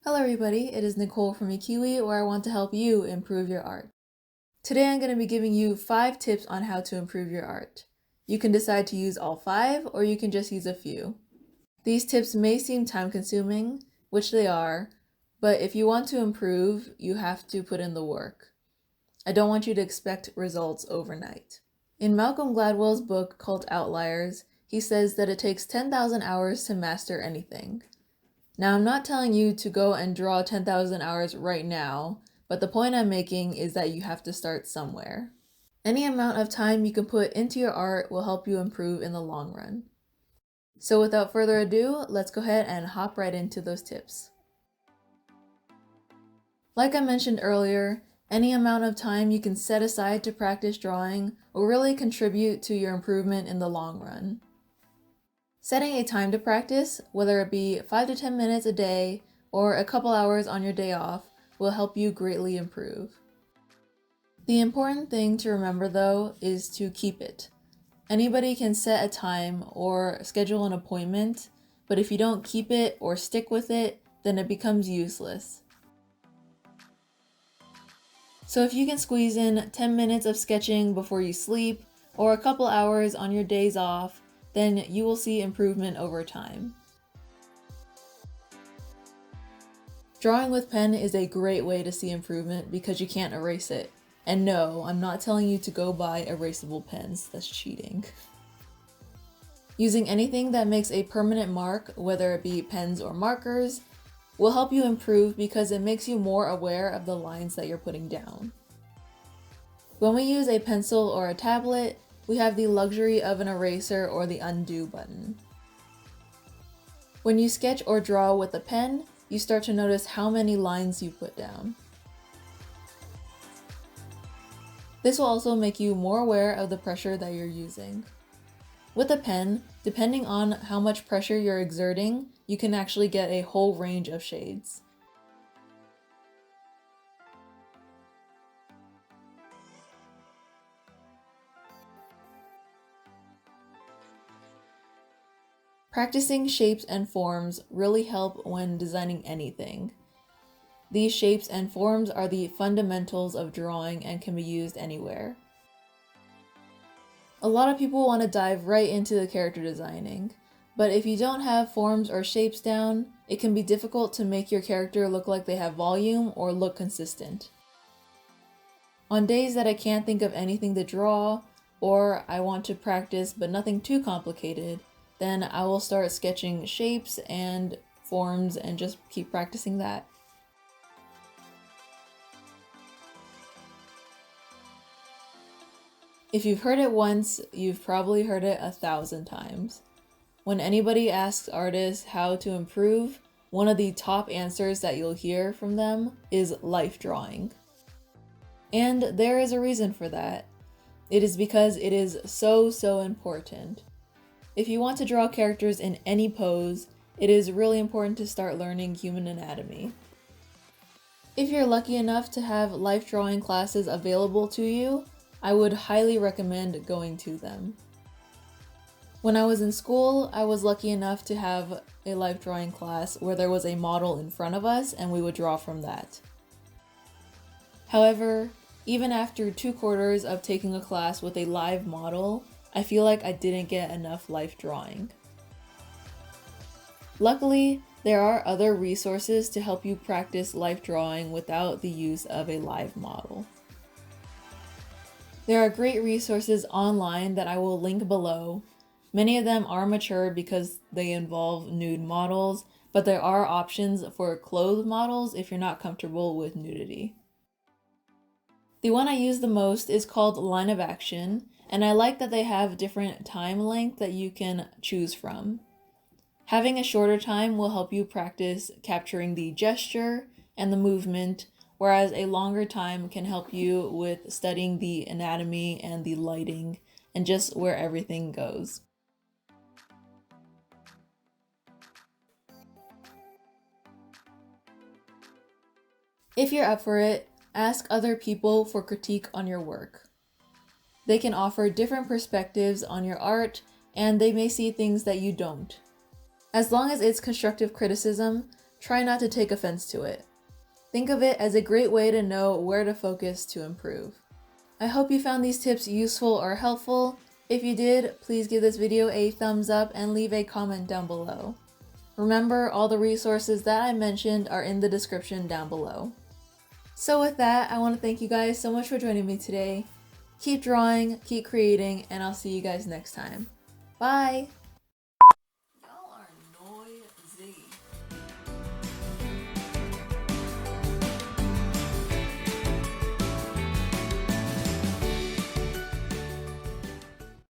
Hello everybody, it is Nicole from iiKiui, where I want to help you improve your art. Today I'm going to be giving you 5 tips on how to improve your art. You can decide to use all 5, or you can just use a few. These tips may seem time-consuming, which they are, but if you want to improve, you have to put in the work. I don't want you to expect results overnight. In Malcolm Gladwell's book called Outliers, he says that it takes 10,000 hours to master anything. Now, I'm not telling you to go and draw 10,000 hours right now, but the point I'm making is that you have to start somewhere. Any amount of time you can put into your art will help you improve in the long run. So without further ado, let's go ahead and hop right into those tips. Like I mentioned earlier, any amount of time you can set aside to practice drawing will really contribute to your improvement in the long run. Setting a time to practice, whether it be 5 to 10 minutes a day or a couple hours on your day off, will help you greatly improve. The important thing to remember though is to keep it. Anybody can set a time or schedule an appointment, but if you don't keep it or stick with it, then it becomes useless. So if you can squeeze in 10 minutes of sketching before you sleep or a couple hours on your days off, then you will see improvement over time. Drawing with pen is a great way to see improvement because you can't erase it. And no, I'm not telling you to go buy erasable pens, that's cheating. Using anything that makes a permanent mark, whether it be pens or markers, will help you improve because it makes you more aware of the lines that you're putting down. When we use a pencil or a tablet, we have the luxury of an eraser or the undo button. When you sketch or draw with a pen, you start to notice how many lines you put down. This will also make you more aware of the pressure that you're using. With a pen, depending on how much pressure you're exerting, you can actually get a whole range of shades. Practicing shapes and forms really help when designing anything. These shapes and forms are the fundamentals of drawing and can be used anywhere. A lot of people want to dive right into the character designing, but if you don't have forms or shapes down, it can be difficult to make your character look like they have volume or look consistent. On days that I can't think of anything to draw, or I want to practice but nothing too complicated, then I will start sketching shapes and forms and just keep practicing that. If you've heard it once, you've probably heard it 1,000 times. When anybody asks artists how to improve, one of the top answers that you'll hear from them is life drawing. And there is a reason for that. It is because it is so important. If you want to draw characters in any pose, it is really important to start learning human anatomy. If you're lucky enough to have life drawing classes available to you, I would highly recommend going to them. When I was in school, I was lucky enough to have a life drawing class where there was a model in front of us and we would draw from that. However, even after 2 quarters of taking a class with a live model, I feel like I didn't get enough life drawing. Luckily, there are other resources to help you practice life drawing without the use of a live model. There are great resources online that I will link below. Many of them are mature because they involve nude models, but there are options for clothed models if you're not comfortable with nudity. The one I use the most is called Line of Action, and I like that they have different time length that you can choose from. Having a shorter time will help you practice capturing the gesture and the movement, whereas a longer time can help you with studying the anatomy and the lighting and just where everything goes. If you're up for it, ask other people for critique on your work. They can offer different perspectives on your art, and they may see things that you don't. As long as it's constructive criticism, try not to take offense to it. Think of it as a great way to know where to focus to improve. I hope you found these tips useful or helpful. If you did, please give this video a thumbs up and leave a comment down below. Remember, all the resources that I mentioned are in the description down below. So with that, I want to thank you guys so much for joining me today. Keep drawing, keep creating, and I'll see you guys next time. Bye!